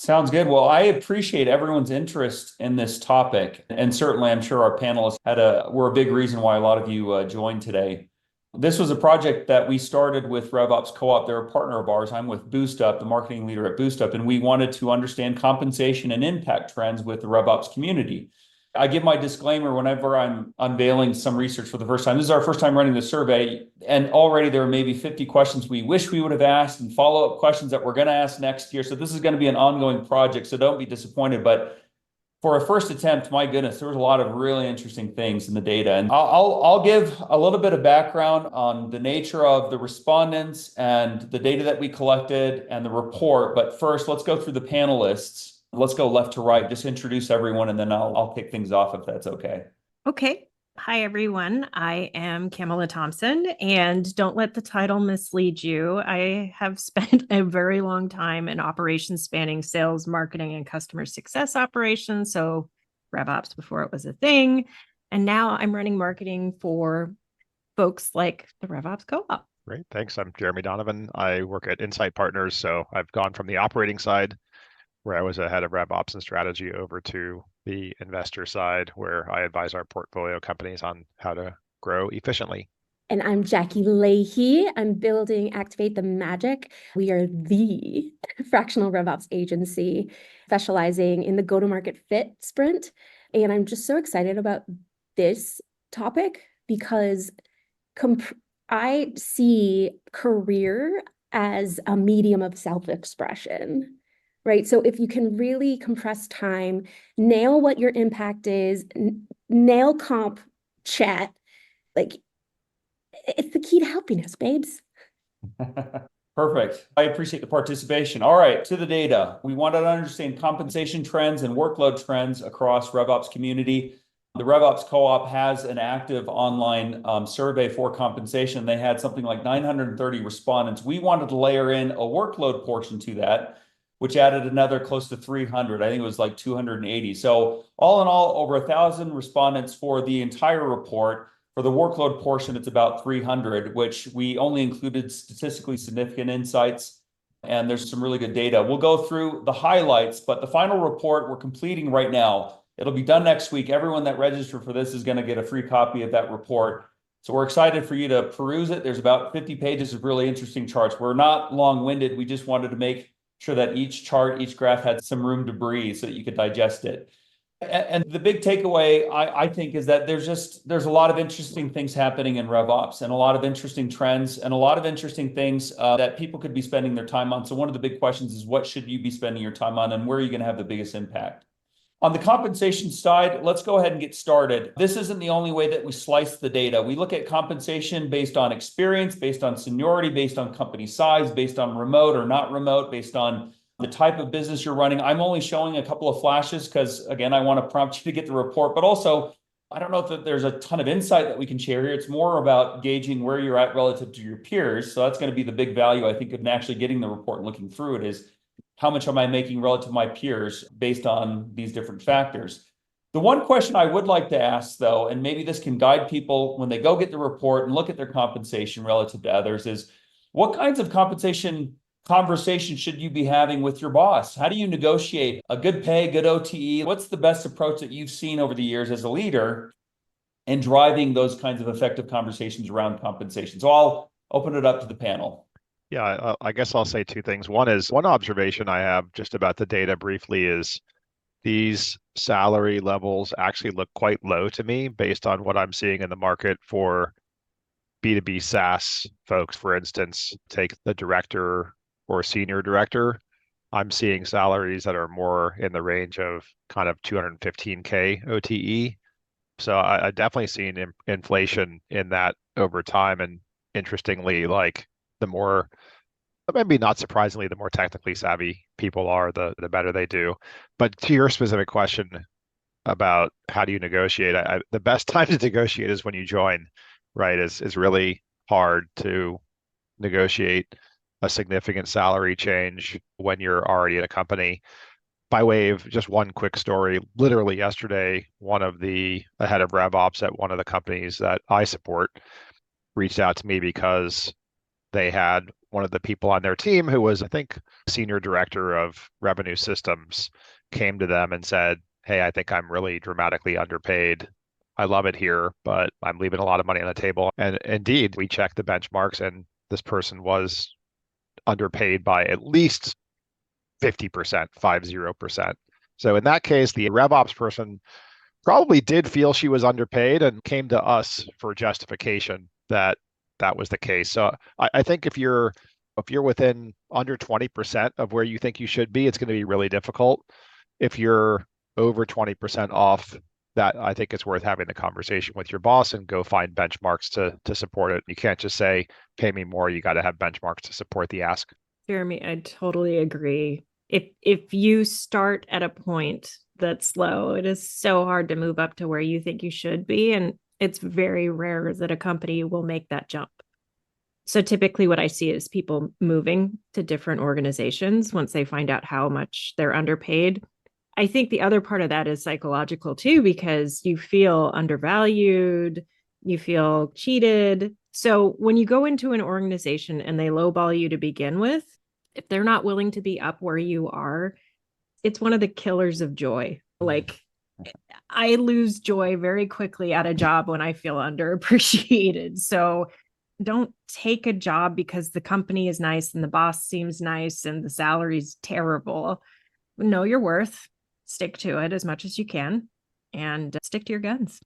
Sounds good. Well, I appreciate everyone's interest in this topic. And certainly, I'm sure our panelists were a big reason why a lot of you joined today. This was a project that we started with RevOps Co-op. They're a partner of ours. I'm with Boostup, the marketing leader at Boostup, and we wanted to understand compensation and impact trends with the RevOps community. I give my disclaimer whenever I'm unveiling some research for the first time. This is our first time running the survey, and already there are maybe 50 questions we wish we would have asked and follow-up questions that we're going to ask next year. So this is going to be an ongoing project, so don't be disappointed. But for a first attempt, my goodness, there was a lot of really interesting things in the data. And I'll give a little bit of background on the nature of the respondents and the data that we collected and the report. But first, let's go through the panelists. Let's go left to right, just introduce everyone, and then I'll kick things off if that's okay. Okay. Hi, everyone. I am Kamala Thompson, and don't let the title mislead you. I have spent a very long time in operations spanning sales, marketing, and customer success operations. So RevOps before it was a thing. And now I'm running marketing for folks like the RevOps Co-op. Great. Thanks. I'm Jeremy Donovan. I work at Insight Partners. So I've gone from the operating side, where I was a head of RevOps and strategy, over to the investor side, where I advise our portfolio companies on how to grow efficiently. And I'm Jackie Leahy. I'm building Activate the Magic. We are the fractional RevOps agency specializing in the go-to-market fit sprint. And I'm just so excited about this topic because I see career as a medium of self-expression. Right. So if you can really compress time, nail what your impact is, nail comp chat, like it's the key to happiness, babes. Perfect. I appreciate the participation. All right, to the data. We wanted to understand compensation trends and workload trends across RevOps community. The RevOps Co-op has an active online survey for compensation. They had something like 930 respondents. We wanted to layer in a workload portion to that, which added another close to 300. I think it was like 280. So all in all, over 1,000 respondents for the entire report. For the workload portion, it's about 300, which we only included statistically significant insights. And there's some really good data. We'll go through the highlights, but the final report we're completing right now. It'll be done next week. Everyone that registered for this is going to get a free copy of that report. So we're excited for you to peruse it. There's about 50 pages of really interesting charts. We're not long-winded. We just wanted to make sure that each chart, each graph had some room to breathe so that you could digest it. And the big takeaway, I think, is that there's a lot of interesting things happening in RevOps and a lot of interesting trends and a lot of interesting things that people could be spending their time on. So one of the big questions is, what should you be spending your time on and where are you going to have the biggest impact? On the compensation side, let's go ahead and get started. This isn't the only way that we slice the data. We look at compensation based on experience, based on seniority, based on company size, based on remote or not remote, based on the type of business you're running. I'm only showing a couple of flashes because, again, I want to prompt you to get the report, but also, I don't know if there's a ton of insight that we can share here. It's more about gauging where you're at relative to your peers. So that's going to be the big value, I think, of actually getting the report and looking through it is, how much am I making relative to my peers based on these different factors? The one question I would like to ask, though, and maybe this can guide people when they go get the report and look at their compensation relative to others, is what kinds of compensation conversations should you be having with your boss? How do you negotiate a good pay, good OTE? What's the best approach that you've seen over the years as a leader in driving those kinds of effective conversations around compensation? So I'll open it up to the panel. Yeah, I guess I'll say two things. One observation I have just about the data briefly is these salary levels actually look quite low to me based on what I'm seeing in the market for B2B SaaS folks. For instance, take the director or senior director. I'm seeing salaries that are more in the range of kind of 215K OTE. So I definitely seen inflation in that over time. And interestingly, like the more, maybe not surprisingly, the more technically savvy people are, the better they do. But to your specific question about how do you negotiate, the best time to negotiate is when you join, right? Is really hard to negotiate a significant salary change when you're already at a company. By way of just one quick story, literally yesterday, a head of RevOps at one of the companies that I support reached out to me because they had one of the people on their team who was, I think, senior director of revenue systems, came to them and said, "Hey, I think I'm really dramatically underpaid. I love it here, but I'm leaving a lot of money on the table." And indeed, we checked the benchmarks, and this person was underpaid by at least 50%, 50%. So in that case, the RevOps person probably did feel she was underpaid and came to us for justification that that was the case. So I think if you're within under 20% of where you think you should be, it's going to be really difficult. If you're over 20% off, that I think it's worth having the conversation with your boss and go find benchmarks to support it. You can't just say, pay me more. You got to have benchmarks to support the ask. Jeremy, I totally agree. If you start at a point that's low, it is so hard to move up to where you think you should be. And it's very rare that a company will make that jump. So typically what I see is people moving to different organizations once they find out how much they're underpaid. I think the other part of that is psychological too, because you feel undervalued, you feel cheated. So when you go into an organization and they lowball you to begin with, if they're not willing to be up where you are, it's one of the killers of joy. Like, I lose joy very quickly at a job when I feel underappreciated. So don't take a job because the company is nice and the boss seems nice and the salary's terrible. Know your worth, stick to it as much as you can, and stick to your guns.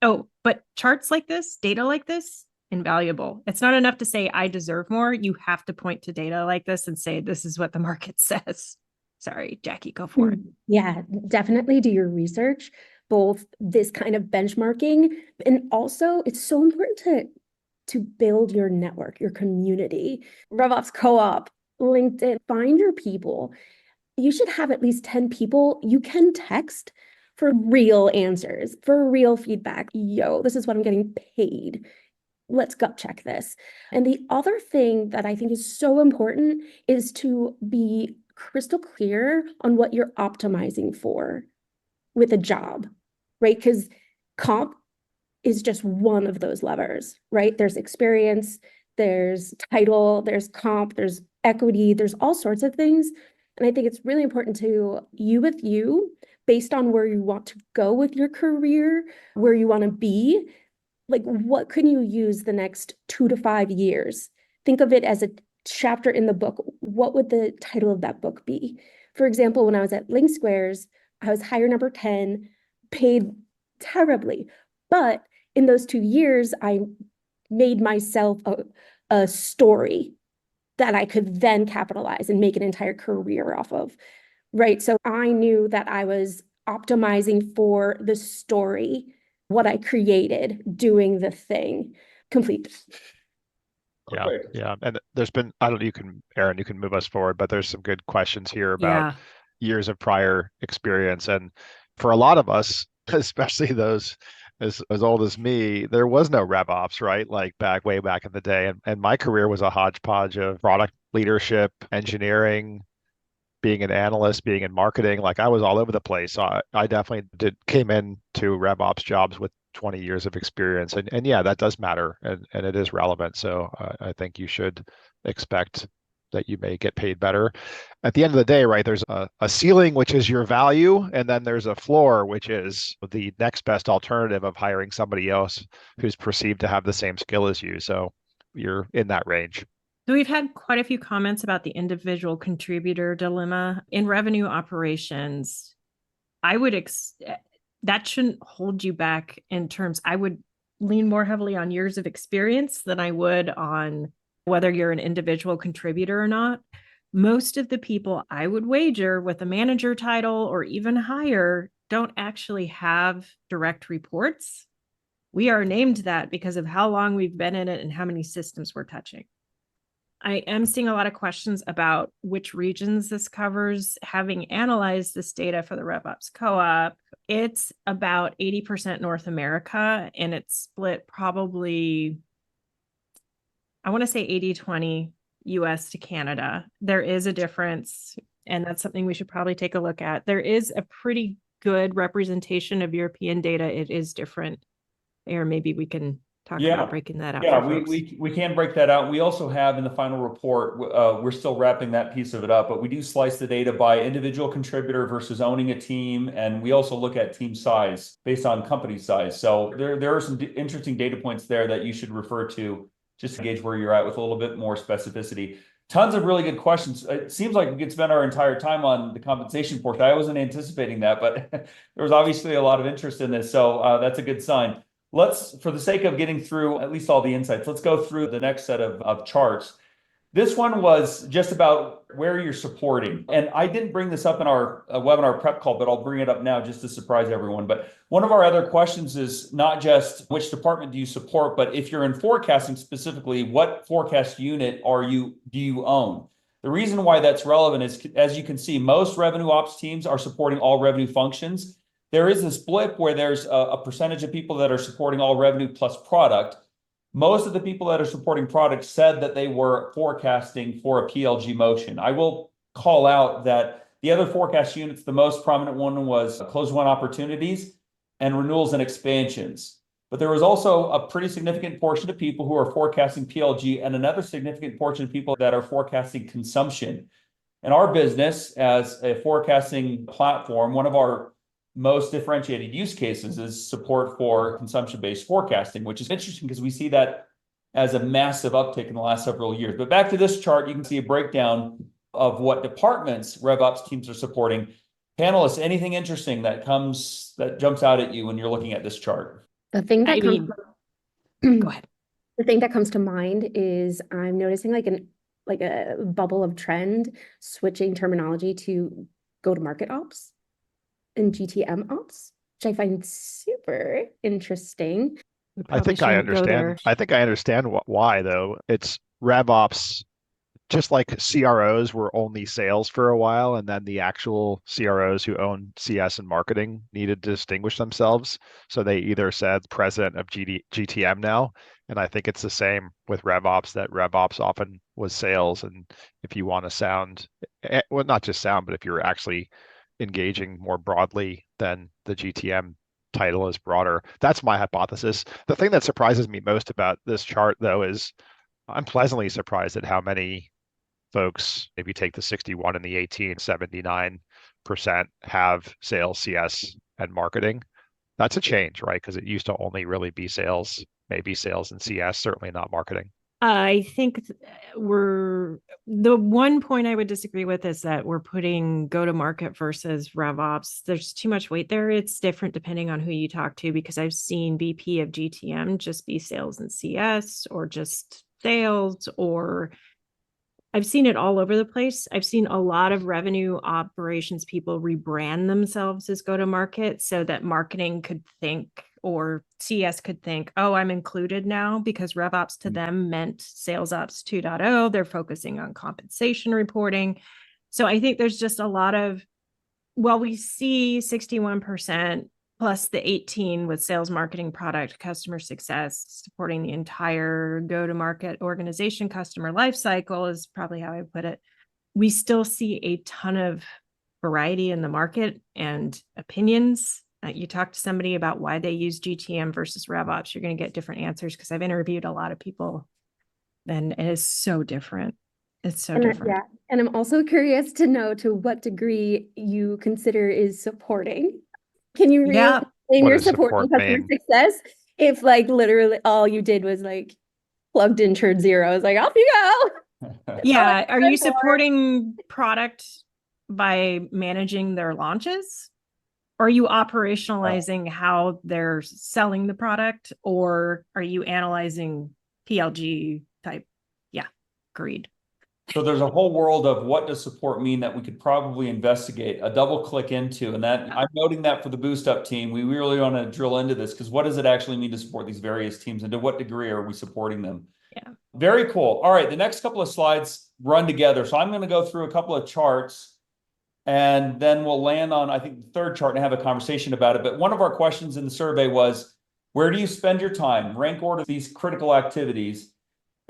Oh, but charts like this, data like this, invaluable. It's not enough to say, I deserve more. You have to point to data like this and say, this is what the market says. Sorry, Jackie, go for it. Yeah, definitely do your research, both this kind of benchmarking, and also it's so important to build your network, your community. RevOps Co-op, LinkedIn, find your people. You should have at least 10 people you can text for real answers, for real feedback. Yo, this is what I'm getting paid. Let's gut check this. And the other thing that I think is so important is to be crystal clear on what you're optimizing for with a job, right? Because comp is just one of those levers, right? There's experience, there's title, there's comp, there's equity, there's all sorts of things. And I think it's really important to you with you, based on where you want to go with your career, where you want to be. Like, what can you use the next 2 to 5 years? Think of it as a chapter in the book. What would the title of that book be? For example, when I was at Link Squares, I was hire number 10, paid terribly. But in those 2 years, I made myself a story that I could then capitalize and make an entire career off of, right? So I knew that I was optimizing for the story, what I created, doing the thing, complete. Yeah, yeah. And there's been, I don't know, Aaron, you can move us forward, but there's some good questions here about years of prior experience. And for a lot of us, especially those as old as me, there was no RevOps, right? Like way back in the day. And my career was a hodgepodge of product leadership, engineering, being an analyst, being in marketing. Like I was all over the place. So I definitely came into RevOps jobs with 20 years of experience. And yeah, that does matter and it is relevant. So I think you should expect that you may get paid better. At the end of the day, right, there's a ceiling, which is your value, and then there's a floor, which is the next best alternative of hiring somebody else who's perceived to have the same skill as you. So you're in that range. So we've had quite a few comments about the individual contributor dilemma in revenue operations. I would that shouldn't hold you back in terms. I would lean more heavily on years of experience than I would on whether you're an individual contributor or not. Most of the people I would wager with a manager title or even higher don't actually have direct reports. We are named that because of how long we've been in it and how many systems we're touching. I am seeing a lot of questions about which regions this covers. Having analyzed this data for the RevOps Co-op, it's about 80% North America, and it's split probably, I want to say 80-20 US to Canada. There is a difference, and that's something we should probably take a look at. There is a pretty good representation of European data. It is different, or maybe we can talk Yeah. about breaking that out Yeah, for folks. we can break that out. We also have in the final report, we're still wrapping that piece of it up, but we do slice the data by individual contributor versus owning a team. And we also look at team size based on company size. So there are some interesting data points there that you should refer to just to gauge where you're at with a little bit more specificity. Tons of really good questions. It seems like we could spend our entire time on the compensation portion. I wasn't anticipating that, but there was obviously a lot of interest in this. So that's a good sign. Let's, for the sake of getting through at least all the insights, let's go through the next set of charts. This one was just about where you're supporting. And I didn't bring this up in our webinar prep call, but I'll bring it up now just to surprise everyone. But one of our other questions is not just which department do you support, but if you're in forecasting specifically, what forecast unit do you own? The reason why that's relevant is, as you can see, most revenue ops teams are supporting all revenue functions. There is this blip where there's a percentage of people that are supporting all revenue plus product. Most of the people that are supporting product said that they were forecasting for a PLG motion. I will call out that the other forecast units, the most prominent one was close won opportunities and renewals and expansions. But there was also a pretty significant portion of people who are forecasting PLG and another significant portion of people that are forecasting consumption. In our business, as a forecasting platform, one of our most differentiated use cases is support for consumption-based forecasting, which is interesting because we see that as a massive uptick in the last several years. But back to this chart, you can see a breakdown of what departments RevOps teams are supporting. Panelists, anything interesting that jumps out at you when you're looking at this chart? The thing that go ahead. The thing that comes to mind is I'm noticing like a bubble of trend switching terminology to go-to-market ops and GTM ops, which I find super interesting. I think I understand. I think I understand why though. It's RevOps, just like CROs were only sales for a while, and then the actual CROs who own CS and marketing needed to distinguish themselves. So they either said president of GTM now, and I think it's the same with RevOps, that RevOps often was sales. And if you want to sound, well, not just sound, but if you're actually engaging more broadly, then the GTM title is broader. That's my hypothesis. The thing that surprises me most about this chart, though, is I'm pleasantly surprised at how many folks, if you take the 61 and the 18, 79% have sales, CS, and marketing. That's a change, right? Because it used to only really be sales, maybe sales and CS, certainly not marketing. I think the one point I would disagree with is that we're putting go-to-market versus RevOps. There's too much weight there. It's different depending on who you talk to, because I've seen VP of GTM just be sales and CS, or just sales, or I've seen it all over the place. I've seen a lot of revenue operations people rebrand themselves as go-to-market so that marketing could think, or CS could think, oh, I'm included now, because RevOps to them meant Sales Ops 2.0. They're focusing on compensation reporting. So I think there's just a lot of, well, we see 61% plus the 18 with sales, marketing, product, customer success, supporting the entire go-to-market organization, customer lifecycle is probably how I put it. We still see a ton of variety in the market and opinions. You talk to somebody about why they use GTM versus RevOps, you're going to get different answers, because I've interviewed a lot of people and it is so different. It's so different. Yeah. And I'm also curious to know to what degree you consider is supporting. Can you really claim your support customer success if like literally all you did was like plugged in churn zeros, like off you go? Yeah. Are you supporting product by managing their launches? Are you operationalizing how they're selling the product, or are you analyzing PLG type? Yeah, agreed. So there's a whole world of what does support mean that we could probably investigate, a double click into, and that I'm noting that for the Boostup team, we really want to drill into this, because what does it actually mean to support these various teams, and to what degree are we supporting them? Yeah. Very cool. All right, the next couple of slides run together. So I'm going to go through a couple of charts, and then we'll land on, I think, the third chart and have a conversation about it. But one of our questions in the survey was, where do you spend your time? Rank order these critical activities.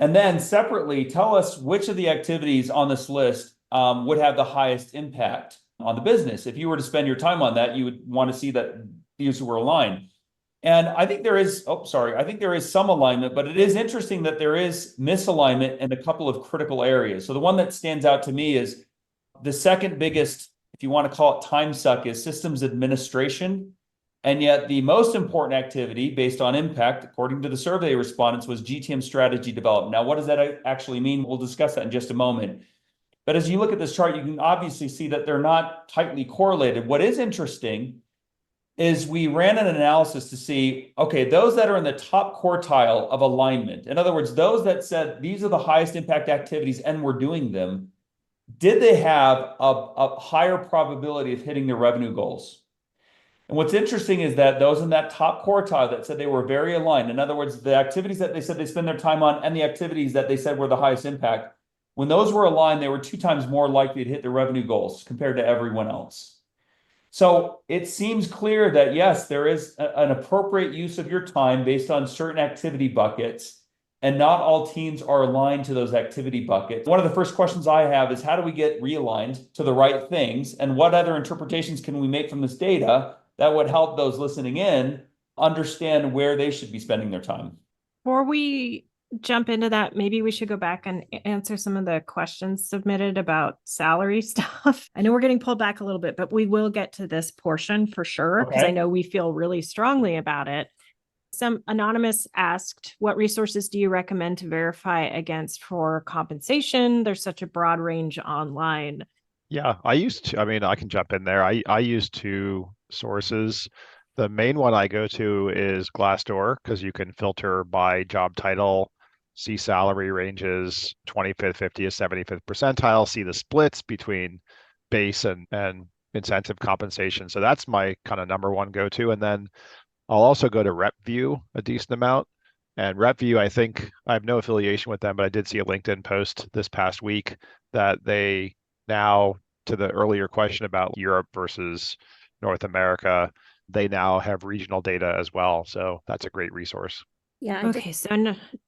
And then separately, tell us which of the activities on this list would have the highest impact on the business. If you were to spend your time on that, you would want to see that these were aligned. And I think there is, I think there is some alignment, but it is interesting that there is misalignment in a couple of critical areas. So the one that stands out to me is the second biggest, if you want to call it time suck, is systems administration. And yet the most important activity based on impact, according to the survey respondents, was GTM strategy development. Now, what does that actually mean? We'll discuss that in just a moment. But as you look at this chart, you can obviously see that they're not tightly correlated. What is interesting is we ran an analysis to see, okay, those that are in the top quartile of alignment, in other words, those that said these are the highest impact activities and we're doing them, did they have a higher probability of hitting their revenue goals? And what's interesting is that those in that top quartile that said they were very aligned, in other words, the activities that they said they spend their time on and the activities that they said were the highest impact, when those were aligned, they were 2 times more likely to hit their revenue goals compared to everyone else. So it seems clear that yes, there is an appropriate use of your time based on certain activity buckets, and not all teams are aligned to those activity buckets. One of the first questions I have is how do we get realigned to the right things, and what other interpretations can we make from this data that would help those listening in understand where they should be spending their time? Before we jump into that, maybe we should go back and answer some of the questions submitted about salary stuff. I know we're getting pulled back a little bit, but we will get to this portion for sure, because I know we feel really strongly about it. Some anonymous asked, what resources do you recommend to verify against for compensation? There's such a broad range online. Yeah, I can jump in there. I use 2 sources. The main one I go to is Glassdoor, because you can filter by job title, see salary ranges, 25th, 50th, 75th percentile, see the splits between base and incentive compensation. So that's my kind of number one go-to. And then I'll also go to RepView a decent amount. And RepView, I think I have no affiliation with them, but I did see a LinkedIn post this past week that they now, to the earlier question about Europe versus North America, they now have regional data as well. So that's a great resource. Yeah. Okay, so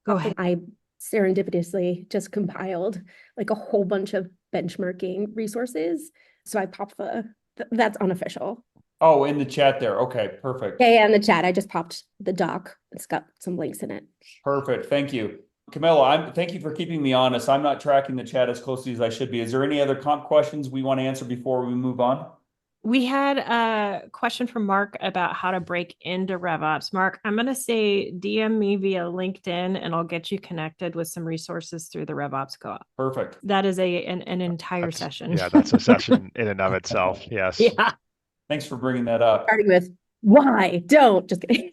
go ahead. I serendipitously just compiled like a whole bunch of benchmarking resources. So I popped that's unofficial. Oh, in the chat there. Okay, perfect. Yeah, in the chat, I just popped the doc. It's got some links in it. Perfect. Thank you. Camilla, thank you for keeping me honest. I'm not tracking the chat as closely as I should be. Is there any other comp questions we want to answer before we move on? We had a question from Mark about how to break into RevOps. Mark, I'm going to say DM me via LinkedIn and I'll get you connected with some resources through the RevOps Co-op. Perfect. That is an entire session. Yeah, that's a session in and of itself. Yes. Yeah. Thanks for bringing that up. Starting with why? Don't. Just kidding.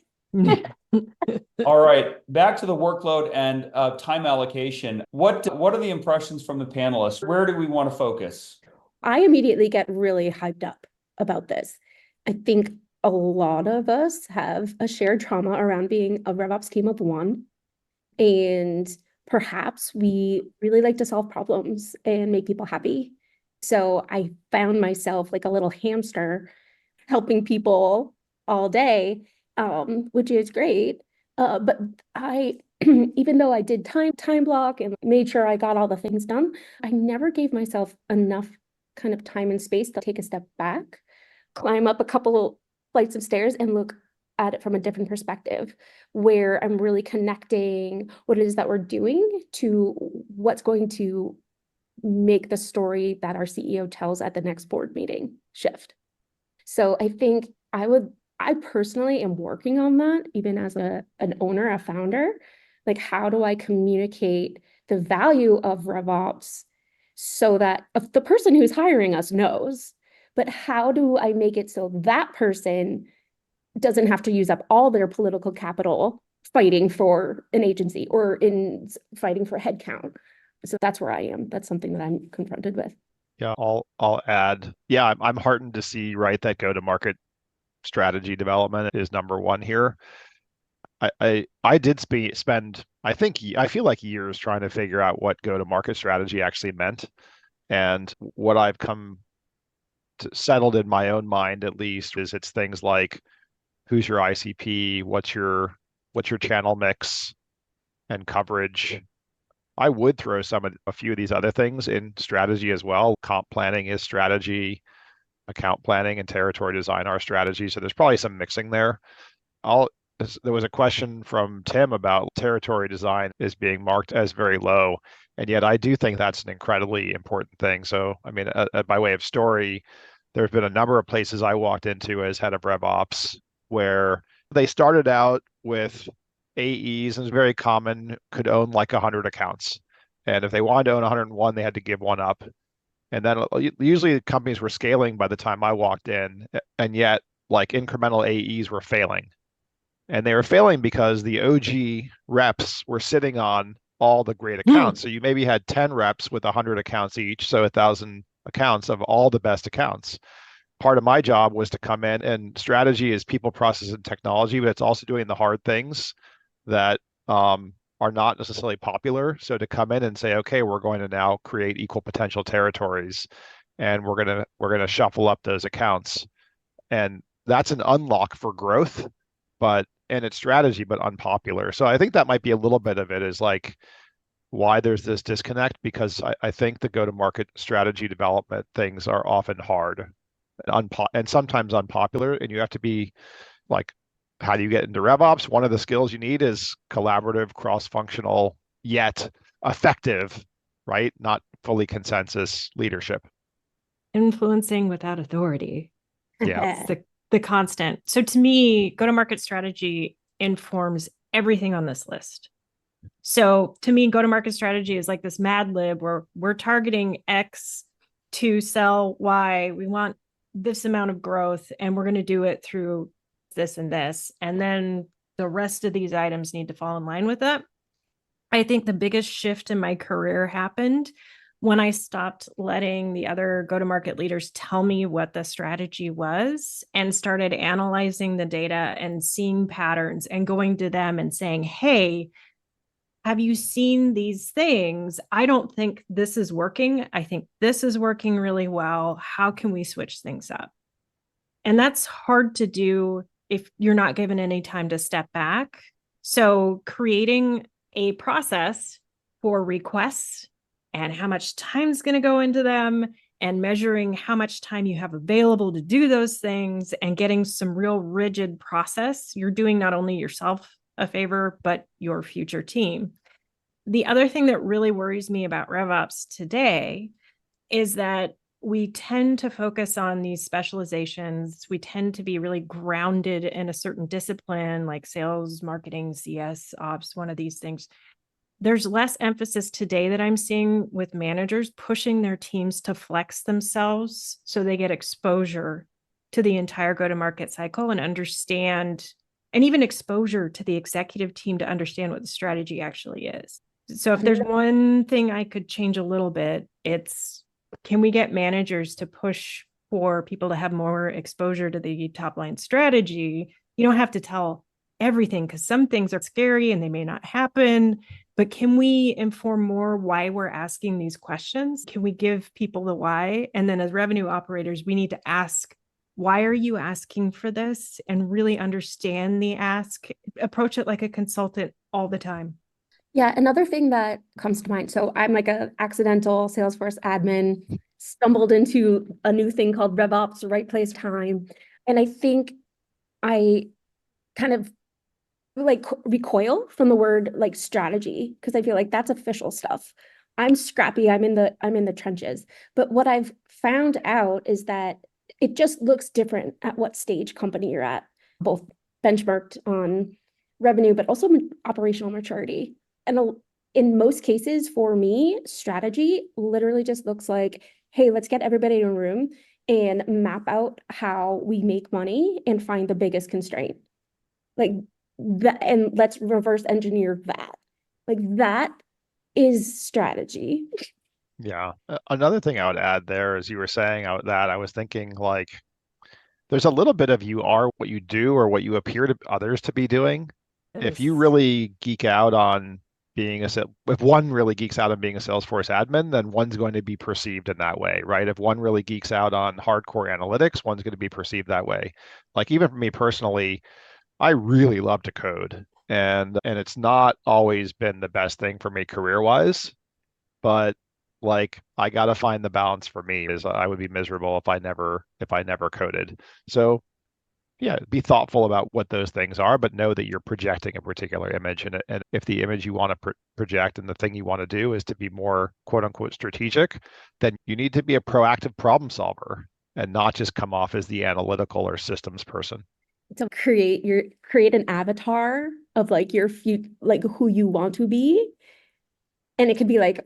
All right, back to the workload and time allocation. What are the impressions from the panelists? Where do we want to focus? I immediately get really hyped up about this. I think a lot of us have a shared trauma around being a RevOps team of one. And perhaps we really like to solve problems and make people happy. So I found myself like a little hamster helping people all day, which is great. But I, even though I did time block and made sure I got all the things done, I never gave myself enough kind of time and space to take a step back, climb up a couple flights of stairs and look at it from a different perspective, where I'm really connecting what it is that we're doing to what's going to make the story that our CEO tells at the next board meeting shift. So I think I personally am working on that, even as an owner, a founder. Like, how do I communicate the value of RevOps so that the person who's hiring us knows, but how do I make it so that person doesn't have to use up all their political capital fighting for an agency or in fighting for headcount? So that's where I am. That's something that I'm confronted with. Yeah, I'll add. Yeah, I'm heartened to see, right, that go-to-market strategy development is number one here. I did spend, I feel like years trying to figure out what go-to-market strategy actually meant. And what I've come to settled in my own mind, at least, is it's things like who's your ICP, what's your channel mix and coverage. I would throw a few of these other things in strategy as well. Comp planning is strategy, account planning and territory design are strategy. So there's probably some mixing there. there was a question from Tim about territory design is being marked as very low. And yet I do think that's an incredibly important thing. So, I mean, by way of story, there's been a number of places I walked into as head of RevOps where they started out with AEs, and it's very common, could own like 100 accounts. And if they wanted to own 101, they had to give one up. And then usually companies were scaling by the time I walked in, and yet like incremental AEs were failing. And they were failing because the OG reps were sitting on all the great accounts. So you maybe had 10 reps with 100 accounts each, so 1,000 accounts of all the best accounts. Part of my job was to come in, and strategy is people, process, and technology, but it's also doing the hard things that are not necessarily popular. So to come in and say, okay, we're going to now create equal potential territories, and we're gonna shuffle up those accounts, and that's an unlock for growth, and it's strategy, but unpopular. So I think that might be a little bit of it, is like why there's this disconnect, because I think the go-to-market strategy development things are often hard and sometimes unpopular, and you have to be like, how do you get into RevOps? One of the skills you need is collaborative, cross-functional, yet effective, right? Not fully consensus leadership. Influencing without authority. Yeah. It's the constant. So to me, go-to-market strategy informs everything on this list. So to me, go-to-market strategy is like this Mad Lib where we're targeting X to sell Y. We want this amount of growth, and we're going to do it through this and this. And then the rest of these items need to fall in line with that. I think the biggest shift in my career happened when I stopped letting the other go-to-market leaders tell me what the strategy was and started analyzing the data and seeing patterns and going to them and saying, hey, have you seen these things? I don't think this is working. I think this is working really well. How can we switch things up? And that's hard to do if you're not given any time to step back. So creating a process for requests and how much time is going to go into them, and measuring how much time you have available to do those things, and getting some real rigid process, you're doing not only yourself a favor, but your future team. The other thing that really worries me about RevOps today is that we tend to focus on these specializations. We tend to be really grounded in a certain discipline like sales, marketing, CS, ops, one of these things. There's less emphasis today that I'm seeing with managers pushing their teams to flex themselves so they get exposure to the entire go-to-market cycle and understand, and even exposure to the executive team to understand what the strategy actually is. So if there's one thing I could change a little bit, it's, can we get managers to push for people to have more exposure to the top line strategy? You don't have to tell everything because some things are scary and they may not happen, but can we inform more why we're asking these questions? Can we give people the why? And then as revenue operators, we need to ask, why are you asking for this? And really understand the ask, approach it like a consultant all the time. Yeah, another thing that comes to mind. So I'm like an accidental Salesforce admin, stumbled into a new thing called RevOps, right place, time. And I think I kind of like recoil from the word like strategy, because I feel like that's official stuff. I'm scrappy, I'm in the trenches. But what I've found out is that it just looks different at what stage company you're at, both benchmarked on revenue, but also operational maturity. And in most cases, for me, strategy literally just looks like, hey, let's get everybody in a room and map out how we make money and find the biggest constraint. Like that, and let's reverse engineer that. Like that is strategy. Yeah. Another thing I would add there, as you were saying that, I was thinking like, there's a little bit of you are what you do or what you appear to others to be doing. If you really geek out on if one really geeks out on being a Salesforce admin, then one's going to be perceived in that way, right? If one really geeks out on hardcore analytics, one's going to be perceived that way. Like even for me personally, I really love to code, and it's not always been the best thing for me career-wise, but like I got to find the balance for me, is I would be miserable if I never coded. So Yeah, be thoughtful about what those things are, but know that you're projecting a particular image. And if the image you want to project and the thing you want to do is to be more quote unquote strategic, then you need to be a proactive problem solver and not just come off as the analytical or systems person. To create an avatar of like your like who you want to be. And it could be like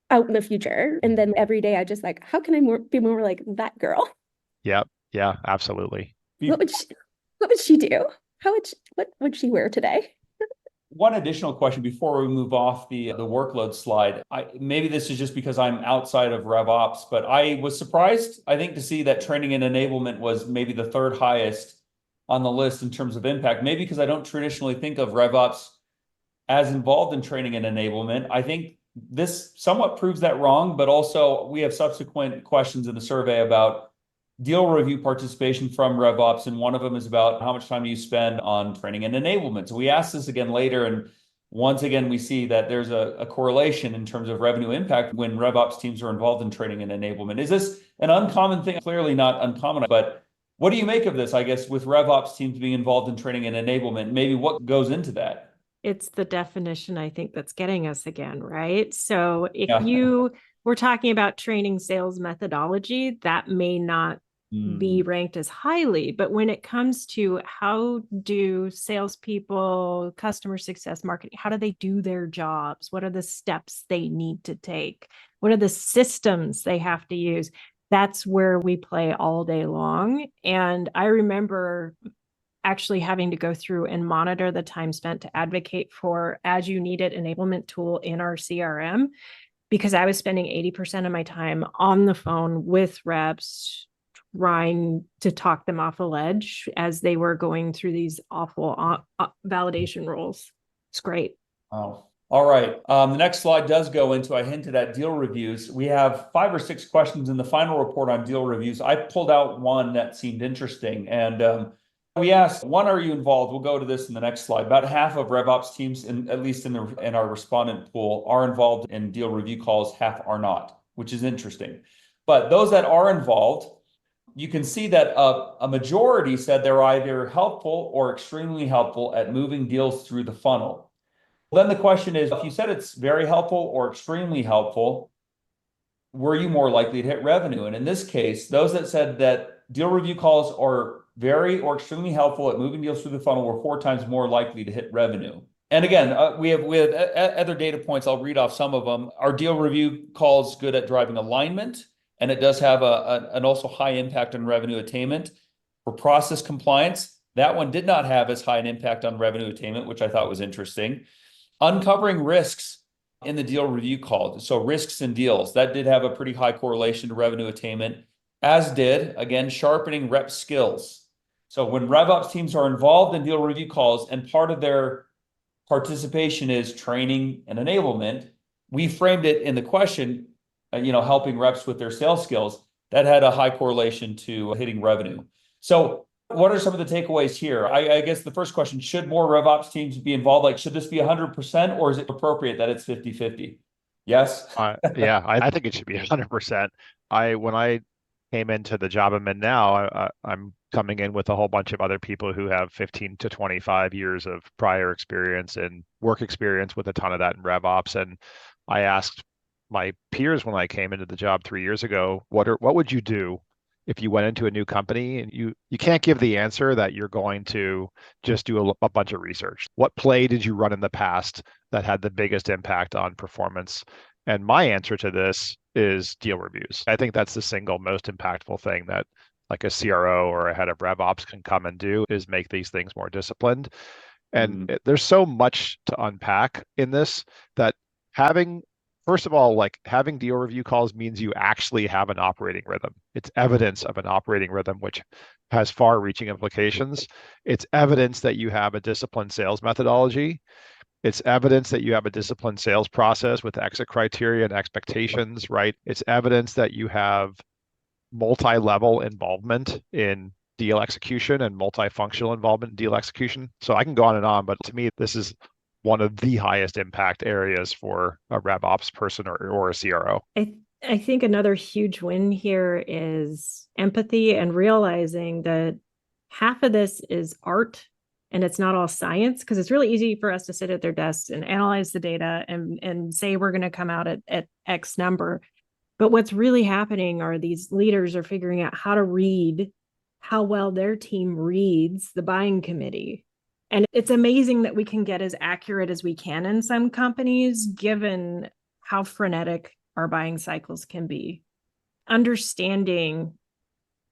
out in the future. And then every day I just like, how can I be more like that girl? Yep. Yeah, absolutely. What would she do? What would she wear today? One additional question before we move off the workload slide. Maybe this is just because I'm outside of RevOps, but I was surprised, I think, to see that training and enablement was maybe the third highest on the list in terms of impact. Maybe because I don't traditionally think of RevOps as involved in training and enablement. I think this somewhat proves that wrong, but also we have subsequent questions in the survey about deal review participation from RevOps, and one of them is about how much time do you spend on training and enablement. So we asked this again later, and once again, we see that there's a correlation in terms of revenue impact when RevOps teams are involved in training and enablement. Is this an uncommon thing? Clearly not uncommon, but what do you make of this, I guess, with RevOps teams being involved in training and enablement? Maybe what goes into that? It's the definition, I think, that's getting us again, right? So if Yeah. you were talking about training sales methodology, that may not be ranked as highly, but when it comes to how do salespeople, customer success, marketing, how do they do their jobs? What are the steps they need to take? What are the systems they have to use? That's where we play all day long. And I remember actually having to go through and monitor the time spent to advocate for as you need it enablement tool in our CRM, because I was spending 80% of my time on the phone with reps, trying to talk them off a ledge as they were going through these awful validation roles. It's great. Oh, all right. The next slide does go into, I hinted at deal reviews. We have 5 or 6 questions in the final report on deal reviews. I pulled out one that seemed interesting, and we asked, one, are you involved? We'll go to this in the next slide. About half of RevOps teams, at least in our respondent pool, are involved in deal review calls. Half are not, which is interesting. But those that are involved, you can see that a majority said they're either helpful or extremely helpful at moving deals through the funnel. Then the question is, if you said it's very helpful or extremely helpful, were you more likely to hit revenue? And in this case, those that said that deal review calls are very or extremely helpful at moving deals through the funnel were 4 times more likely to hit revenue. And again, we have other data points. I'll read off some of them. Our deal review calls good at driving alignment, and it does have an also high impact on revenue attainment. For process compliance, that one did not have as high an impact on revenue attainment, which I thought was interesting. Uncovering risks in the deal review call, so risks and deals, that did have a pretty high correlation to revenue attainment, as did, again, sharpening rep skills. So when RevOps teams are involved in deal review calls and part of their participation is training and enablement, we framed it in the question, helping reps with their sales skills, that had a high correlation to hitting revenue. So what are some of the takeaways here? I guess the first question, should more RevOps teams be involved? Like, should this be 100% or is it appropriate that it's 50-50? Yes? Yeah, I think it should be 100%. When I came into the job I'm in now, I'm coming in with a whole bunch of other people who have 15 to 25 years of prior experience and work experience with a ton of that in RevOps. And I asked my peers when I came into the job 3 years ago, what would you do if you went into a new company? And you can't give the answer that you're going to just do a bunch of research. What play did you run in the past that had the biggest impact on performance? And my answer to this is deal reviews. I think that's the single most impactful thing that like a CRO or a head of RevOps can come and do, is make these things more disciplined. And there's so much to unpack in this that first of all, like having deal review calls means you actually have an operating rhythm. It's evidence of an operating rhythm, which has far-reaching implications. It's evidence that you have a disciplined sales methodology. It's evidence that you have a disciplined sales process with exit criteria and expectations, right? It's evidence that you have multi-level involvement in deal execution and multifunctional involvement in deal execution. So I can go on and on, but to me, this is one of the highest impact areas for a RevOps person or a CRO. I think another huge win here is empathy and realizing that half of this is art and it's not all science, because it's really easy for us to sit at their desks and analyze the data and say we're going to come out at X number. But what's really happening are these leaders are figuring out how to read how well their team reads the buying committee. And it's amazing that we can get as accurate as we can in some companies, given how frenetic our buying cycles can be. Understanding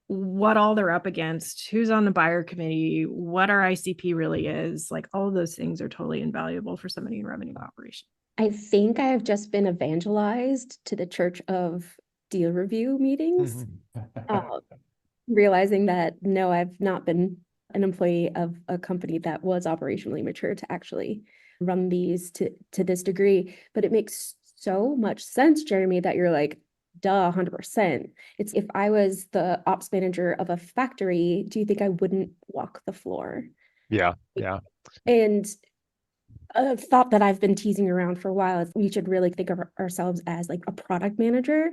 what all they're up against, who's on the buyer committee, what our ICP really is, like all of those things are totally invaluable for somebody in revenue operations. I think I have just been evangelized to the church of deal review meetings, realizing that no, I've not been an employee of a company that was operationally mature to actually run these to this degree. But it makes so much sense, Jeremy, that you're like, duh, 100%. It's if I was the ops manager of a factory, do you think I wouldn't walk the floor? Yeah. And a thought that I've been teasing around for a while is we should really think of ourselves as like a product manager,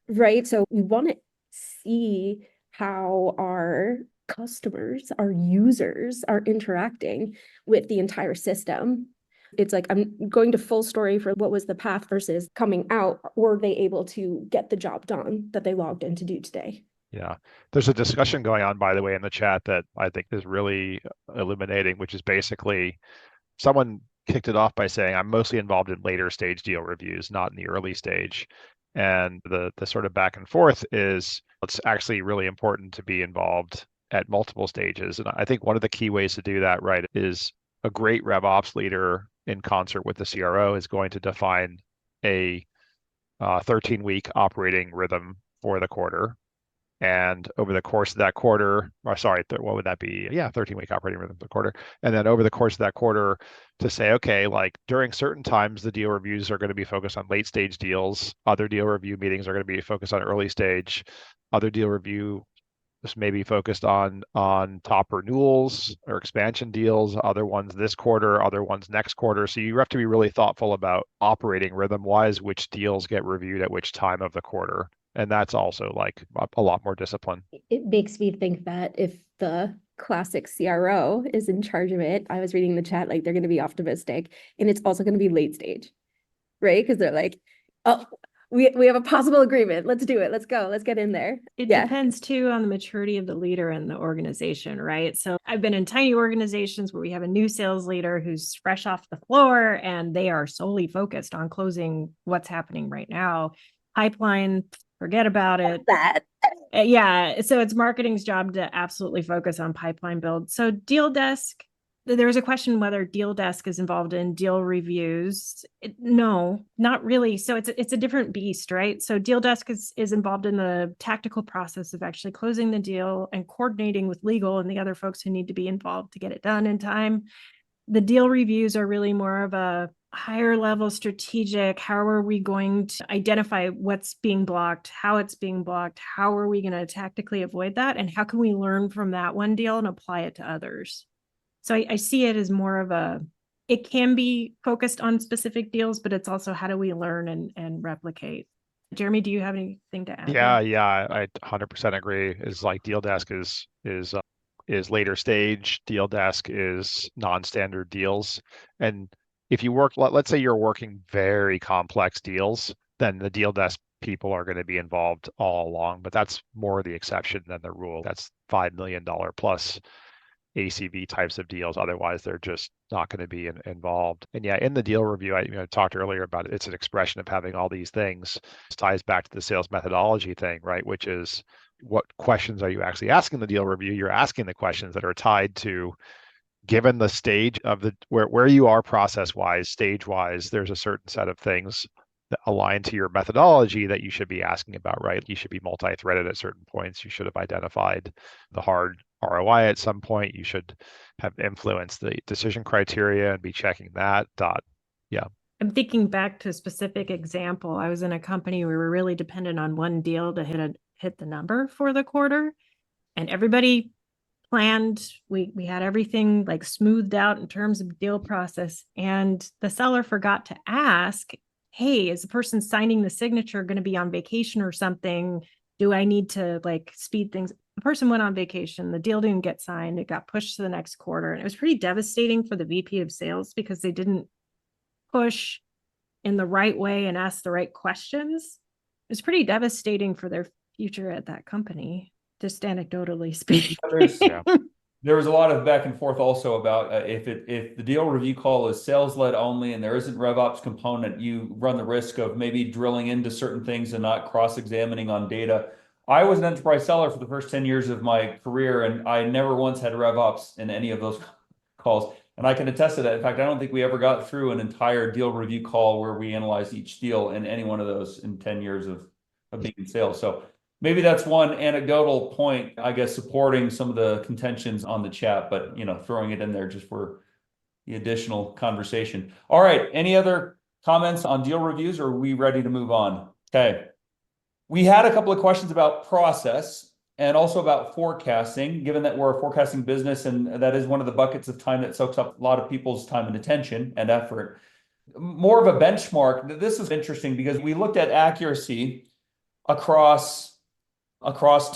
right? So we want to see how our customers, our users are interacting with the entire system. It's like, I'm going to full story for what was the path versus coming out. Were they able to get the job done that they logged in to do today? Yeah. There's a discussion going on, by the way, in the chat that I think is really illuminating, which is basically someone kicked it off by saying, I'm mostly involved in later stage deal reviews, not in the early stage. And the sort of back and forth is it's actually really important to be involved at multiple stages. And I think one of the key ways to do that, right, is a great RevOps leader in concert with the CRO is going to define a 13-week operating rhythm for the quarter. And over the course of that quarter, or sorry, what would that be? Yeah, 13-week operating rhythm for the quarter. And then over the course of that quarter to say, okay, like during certain times, the deal reviews are going to be focused on late stage deals. Other deal review meetings are going to be focused on early stage. Other deal review maybe focused on top renewals or expansion deals, other ones this quarter, other ones next quarter. So you have to be really thoughtful about operating rhythm-wise, which deals get reviewed at which time of the quarter. And that's also like a lot more discipline. It makes me think that if the classic CRO is in charge of it, I was reading the chat, like they're going to be optimistic, and it's also going to be late stage, right? Because they're like, oh, we have a possible agreement. Let's do it. Let's go. Let's get in there. It depends too on the maturity of the leader and the organization, right? So I've been in tiny organizations where we have a new sales leader who's fresh off the floor and they are solely focused on closing what's happening right now. Pipeline, forget about it. Yeah. So it's marketing's job to absolutely focus on pipeline build. So Deal Desk, there was a question whether Deal Desk is involved in deal reviews. No, not really. So it's a different beast, right? So Deal Desk is involved in the tactical process of actually closing the deal and coordinating with legal and the other folks who need to be involved to get it done in time. The deal reviews are really more of a higher level strategic. How are we going to identify what's being blocked, how it's being blocked? How are we going to tactically avoid that? And how can we learn from that one deal and apply it to others? So I see it as more of it can be focused on specific deals, but it's also how do we learn and replicate? Jeremy, do you have anything to add? Yeah, I 100% agree. Is like Deal Desk is later stage. Deal Desk is non-standard deals. And if you work, let's say you're working very complex deals, then the Deal Desk people are going to be involved all along, but that's more the exception than the rule. That's $5 million plus ACV types of deals. Otherwise, they're just not going to be involved. And yeah, in the deal review, I talked earlier about it. It's an expression of having all these things. This ties back to the sales methodology thing, right? Which is what questions are you actually asking the deal review? You're asking the questions that are tied to, given the stage of the where you are process wise, stage wise, there's a certain set of things that align to your methodology that you should be asking about, right? You should be multi-threaded at certain points. You should have identified the hard ROI at some point. You should have influenced the decision criteria and be checking that. Yeah. I'm thinking back to a specific example. I was in a company where we were really dependent on one deal to hit the number for the quarter, and everybody planned. We had everything like smoothed out in terms of deal process, and the seller forgot to ask, hey, is the person signing the signature going to be on vacation or something? Do I need to like speed things? The person went on vacation, the deal didn't get signed, it got pushed to the next quarter. And it was pretty devastating for the VP of sales because they didn't push in the right way and ask the right questions. It was pretty devastating for their future at that company, just anecdotally speaking. Yeah. There was a lot of back and forth also about if the deal review call is sales led only and there isn't RevOps component, you run the risk of maybe drilling into certain things and not cross-examining on data. I was an enterprise seller for the first 10 years of my career, and I never once had RevOps in any of those calls. And I can attest to that. In fact, I don't think we ever got through an entire deal review call where we analyzed each deal in any one of those in 10 years of being in sales. So maybe that's one anecdotal point, I guess, supporting some of the contentions on the chat, but throwing it in there just for the additional conversation. All right. Any other comments on deal reviews, or are we ready to move on? Okay. We had a couple of questions about process and also about forecasting, given that we're a forecasting business, and that is one of the buckets of time that soaks up a lot of people's time and attention and effort. More of a benchmark. This is interesting because we looked at accuracy across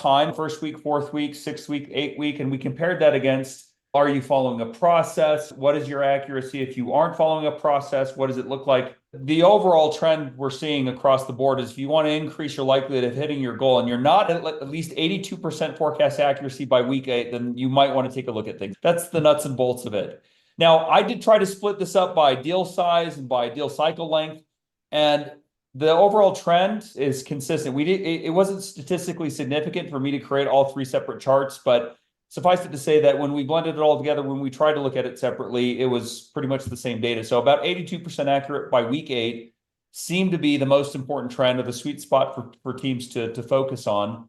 time, first week, fourth week, 6th week, 8th week, and we compared that against, are you following a process? What is your accuracy? If you aren't following a process, what does it look like? The overall trend we're seeing across the board is if you want to increase your likelihood of hitting your goal and you're not at least 82% forecast accuracy by week 8, then you might want to take a look at things. That's the nuts and bolts of it. Now, I did try to split this up by deal size and by deal cycle length, and the overall trend is consistent. It wasn't statistically significant for me to create all 3 separate charts, but suffice it to say that when we blended it all together, when we tried to look at it separately, it was pretty much the same data. So about 82% accurate by week 8 seemed to be the most important trend, or the sweet spot for teams to focus on.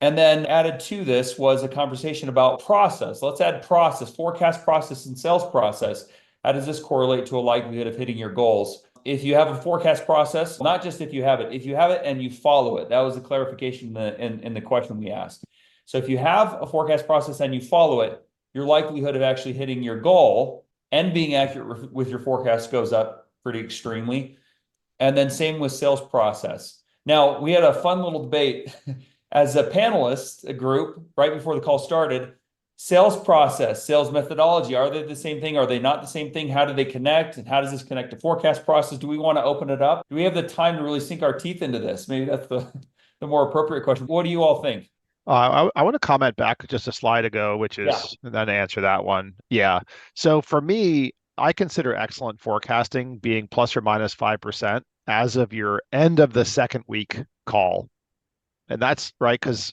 And then added to this was a conversation about process. Let's add process, forecast process, and sales process. How does this correlate to a likelihood of hitting your goals? If you have a forecast process, not just if you have it and you follow it. That was the clarification in the question we asked. So if you have a forecast process and you follow it, your likelihood of actually hitting your goal and being accurate with your forecast goes up pretty extremely. And then same with sales process. Now, we had a fun little debate as a panelist, a group, right before the call started. Sales process, sales methodology, are they the same thing? Are they not the same thing? How do they connect? And how does this connect to forecast process? Do we want to open it up? Do we have the time to really sink our teeth into this? Maybe that's the more appropriate question. What do you all think? I want to comment back just a slide ago, which is and then answer that one. Yeah. So for me, I consider excellent forecasting being plus or minus 5% as of your end of the 2nd week call. And that's right, because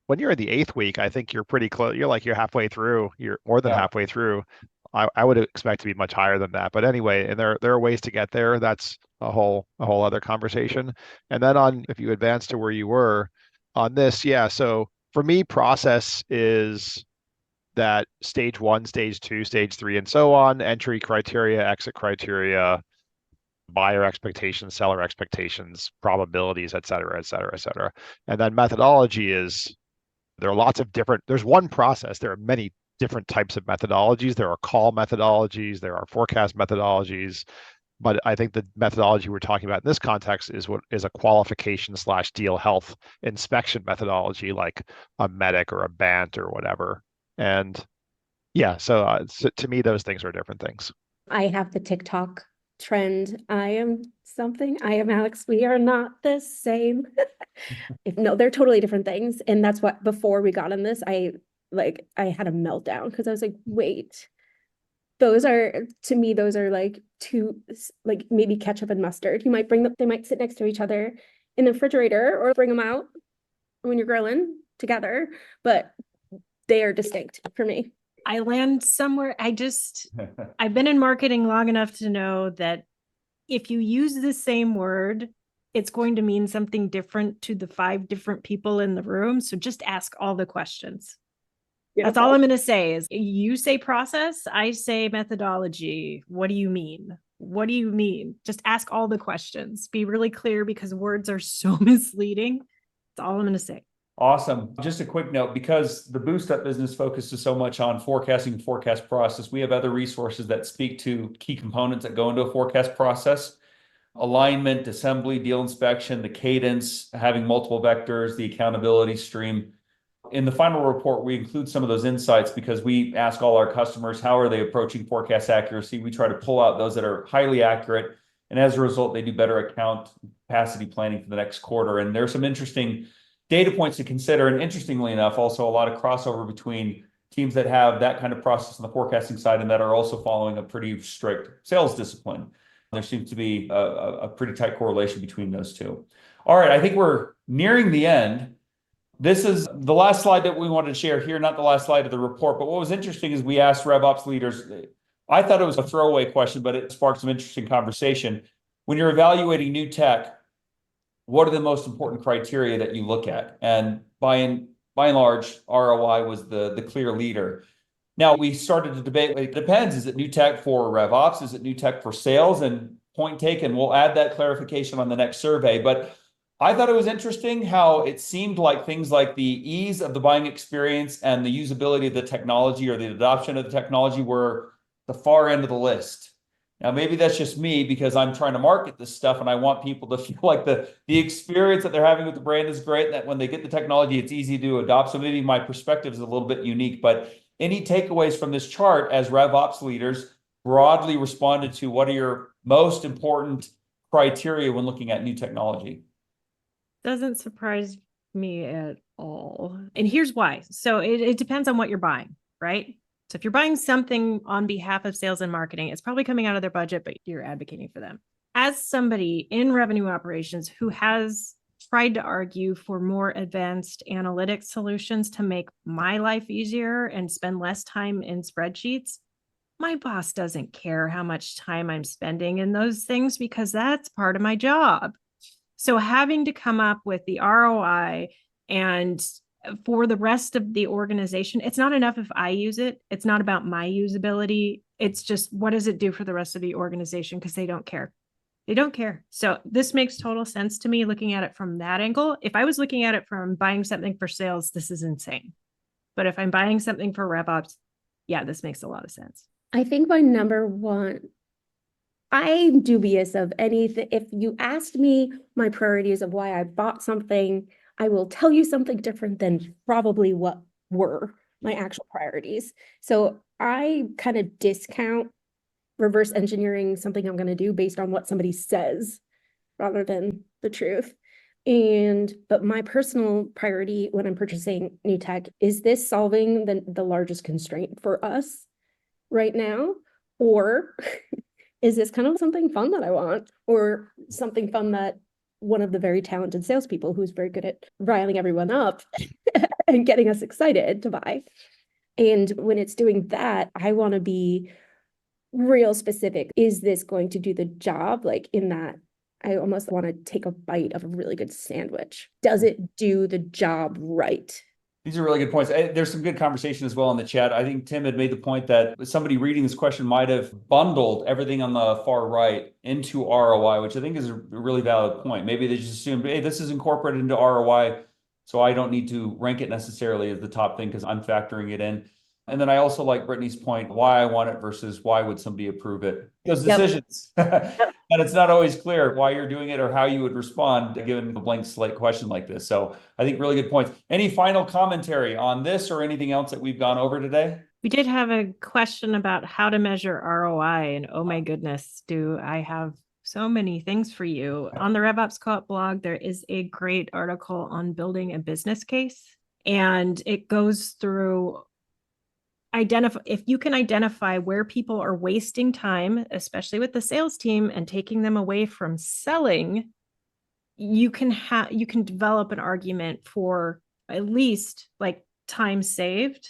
when you're in the 8th week, I think you're pretty close. You're halfway through. You're more than halfway through. I would expect to be much higher than that. But anyway, and there are ways to get there. That's a whole other conversation. And then if you advance to where you were on this, so for me, process is that stage 1, stage 2, stage 3, and so on, entry criteria, exit criteria, buyer expectations, seller expectations, probabilities, et cetera, et cetera, et cetera. And then methodology is, there are lots of different, there's one process. There are many different types of methodologies. There are call methodologies, there are forecast methodologies. But I think the methodology we're talking about in this context is a qualification/deal health inspection methodology, like a MEDDIC or a BANT or whatever. And so to me, those things are different things. I have the TikTok trend. I am Alex. We are not the same. No, they're totally different things. And that's what, before we got on this, I had a meltdown because I was like, wait. Those are like two, like maybe ketchup and mustard. You might they might sit next to each other in the refrigerator or bring them out when you're grilling together, but they are distinct for me. I land somewhere. I've been in marketing long enough to know that if you use the same word, it's going to mean something different to the 5 different people in the room. So just ask all the questions. That's all I'm going to say is, you say process, I say methodology. What do you mean? What do you mean? Just ask all the questions. Be really clear, because words are so misleading. That's all I'm going to say. Awesome. Just a quick note, because the Boostup business focuses so much on forecasting and forecast process, we have other resources that speak to key components that go into a forecast process. alignment, assembly, deal inspection, the cadence, having multiple vectors, the accountability stream. In the final report, we include some of those insights because we ask all our customers, how are they approaching forecast accuracy? We try to pull out those that are highly accurate. And as a result, they do better account capacity planning for the next quarter. And there's some interesting data points to consider. And interestingly enough, also a lot of crossover between teams that have that kind of process on the forecasting side and that are also following a pretty strict sales discipline. There seems to be a pretty tight correlation between those two. All right, I think we're nearing the end. This is the last slide that we wanted to share here, not the last slide of the report. But what was interesting is we asked RevOps leaders, I thought it was a throwaway question, but it sparked some interesting conversation. When you're evaluating new tech, what are the most important criteria that you look at? And by and large, ROI was the clear leader. Now, we started to debate, it depends. Is it new tech for RevOps? Is it new tech for sales? And point taken, we'll add that clarification on the next survey. But I thought it was interesting how it seemed like things like the ease of the buying experience and the usability of the technology or the adoption of the technology were the far end of the list. Now, maybe that's just me because I'm trying to market this stuff and I want people to feel like the experience that they're having with the brand is great, and that when they get the technology, it's easy to adopt. So maybe my perspective is a little bit unique, but any takeaways from this chart as RevOps leaders broadly responded to what are your most important criteria when looking at new technology? Doesn't surprise me at all. And here's why. So it depends on what you're buying, right? So if you're buying something on behalf of sales and marketing, it's probably coming out of their budget, but you're advocating for them. As somebody in revenue operations who has tried to argue for more advanced analytics solutions to make my life easier and spend less time in spreadsheets, my boss doesn't care how much time I'm spending in those things because that's part of my job. So having to come up with the ROI and for the rest of the organization, it's not enough if I use it. It's not about my usability. It's just, what does it do for the rest of the organization? Because they don't care. They don't care. So this makes total sense to me looking at it from that angle. If I was looking at it from buying something for sales, this is insane. But if I'm buying something for RevOps, yeah, this makes a lot of sense. I think my number one, I'm dubious of anything. If you asked me my priorities of why I bought something, I will tell you something different than probably what were my actual priorities. So I kind of discount reverse engineering something I'm going to do based on what somebody says rather than the truth. But my personal priority when I'm purchasing new tech, is this solving the largest constraint for us right now? Or is this kind of something fun that I want, or something fun that one of the very talented salespeople who's very good at riling everyone up and getting us excited to buy? And when it's doing that, I want to be real specific. Is this going to do the job? Like in that, I almost want to take a bite of a really good sandwich. Does it do the job right? These are really good points. There's some good conversation as well in the chat. I think Tim had made the point that somebody reading this question might have bundled everything on the far right into ROI, which I think is a really valid point. Maybe they just assumed, hey, this is incorporated into ROI, so I don't need to rank it necessarily as the top thing because I'm factoring it in. And then I also like Brittany's point, why I want it versus why would somebody approve it? Those decisions. And it's not always clear why you're doing it or how you would respond given a blank slate question like this. So I think really good points. Any final commentary on this or anything else that we've gone over today? We did have a question about how to measure ROI, and oh my goodness, do I have so many things for you. On the RevOps Co-op blog, there is a great article on building a business case, and it goes through if you can identify where people are wasting time, especially with the sales team, and taking them away from selling, you can develop an argument for at least like time saved.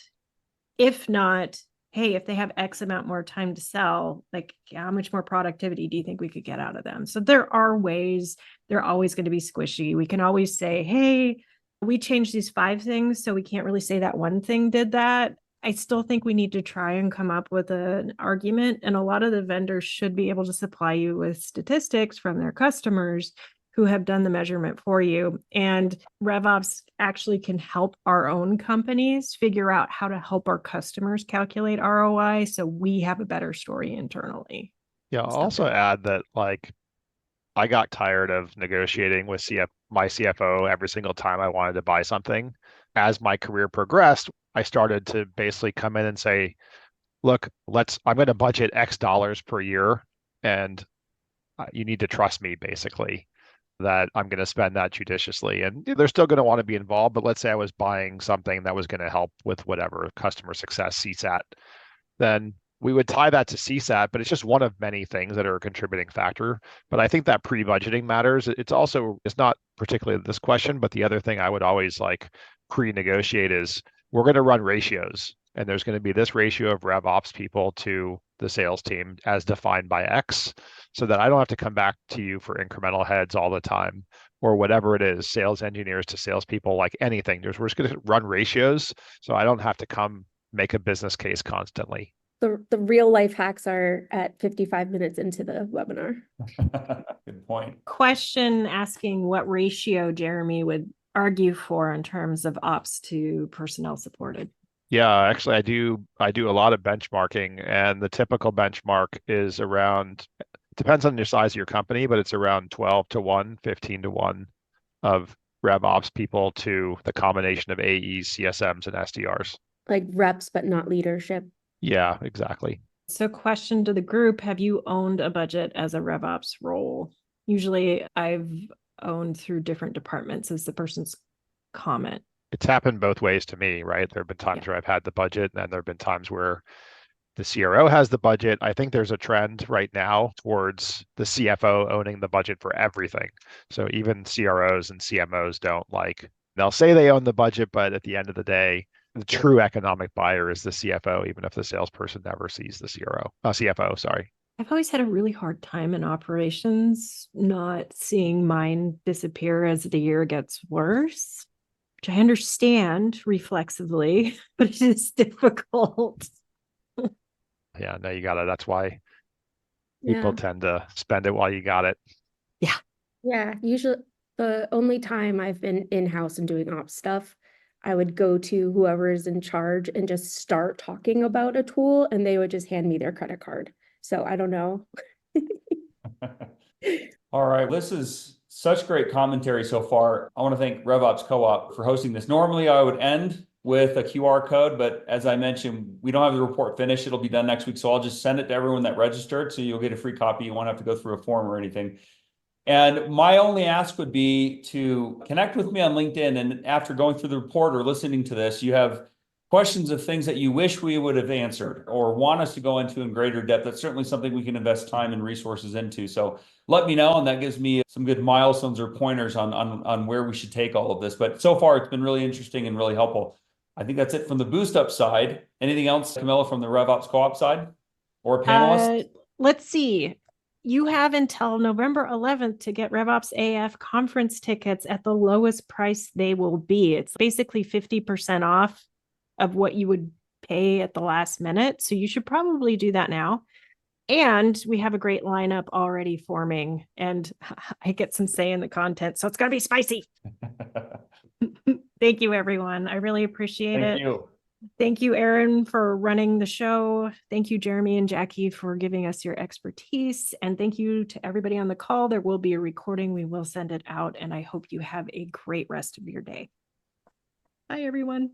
If not, hey, if they have X amount more time to sell, like how much more productivity do you think we could get out of them? So there are ways. They're always going to be squishy. We can always say, hey, we changed these 5 things, so we can't really say that one thing did that. I still think we need to try and come up with an argument, and a lot of the vendors should be able to supply you with statistics from their customers who have done the measurement for you. And RevOps actually can help our own companies figure out how to help our customers calculate ROI so we have a better story internally. Yeah, I'll also add that like I got tired of negotiating with my CFO every single time I wanted to buy something. As my career progressed, I started to basically come in and say, look, I'm going to budget X dollars per year, and you need to trust me, basically, that I'm going to spend that judiciously. And they're still going to want to be involved, but let's say I was buying something that was going to help with whatever customer success, CSAT, then we would tie that to CSAT, but it's just one of many things that are a contributing factor. But I think that pre-budgeting matters. It's not particularly this question, but the other thing I would always like pre-negotiate is we're going to run ratios, and there's going to be this ratio of RevOps people to the sales team as defined by X, so that I don't have to come back to you for incremental heads all the time, or whatever it is, sales engineers to salespeople, like anything. We're just going to run ratios, so I don't have to come make a business case constantly. The real life hacks are at 55 minutes into the webinar. Good point. Question asking what ratio Jeremy would argue for in terms of ops to personnel supported. Yeah, actually, I do a lot of benchmarking, and the typical benchmark is around, depends on your size of your company, but it's around 12 to 1, 15 to 1 of RevOps people to the combination of AEs, CSMs, and SDRs. Like reps, but not leadership. Yeah, exactly. So question to the group, have you owned a budget as a RevOps role? Usually I've owned through different departments as the person's comment. It's happened both ways to me, right? There have been times where I've had the budget, and then there have been times where the CRO has the budget. I think there's a trend right now towards the CFO owning the budget for everything. So even CROs and CMOs they'll say they own the budget, but at the end of the day, the true economic buyer is the CFO, even if the salesperson never sees the CFO, sorry. I've always had a really hard time in operations not seeing mine disappear as the year gets worse, which I understand reflexively, but it is difficult. Yeah, no, that's why people tend to spend it while you got it. Yeah, usually the only time I've been in-house and doing ops stuff, I would go to whoever is in charge and just start talking about a tool, and they would just hand me their credit card. So I don't know. All right, this is such great commentary so far. I want to thank RevOps Co-op for hosting this. Normally, I would end with a QR code, but as I mentioned, we don't have the report finished. It'll be done next week, so I'll just send it to everyone that registered, so you'll get a free copy. You won't have to go through a form or anything. And my only ask would be to connect with me on LinkedIn, and after going through the report or listening to this, you have questions of things that you wish we would have answered or want us to go into in greater depth. That's certainly something we can invest time and resources into. So let me know, and that gives me some good milestones or pointers on where we should take all of this. But so far, it's been really interesting and really helpful. I think that's it from the Boostup side. Anything else, Camilla, from the RevOps Co-op side or panelists? Let's see. You have until November 11th to get RevOps AF conference tickets at the lowest price they will be. It's basically 50% off of what you would pay at the last minute. So you should probably do that now. And we have a great lineup already forming, and I get some say in the content. So it's going to be spicy. Thank you, everyone. I really appreciate it. Thank you. Thank you, Aaron, for running the show. Thank you, Jeremy and Jackie, for giving us your expertise. And thank you to everybody on the call. There will be a recording. We will send it out, and I hope you have a great rest of your day. Bye, everyone.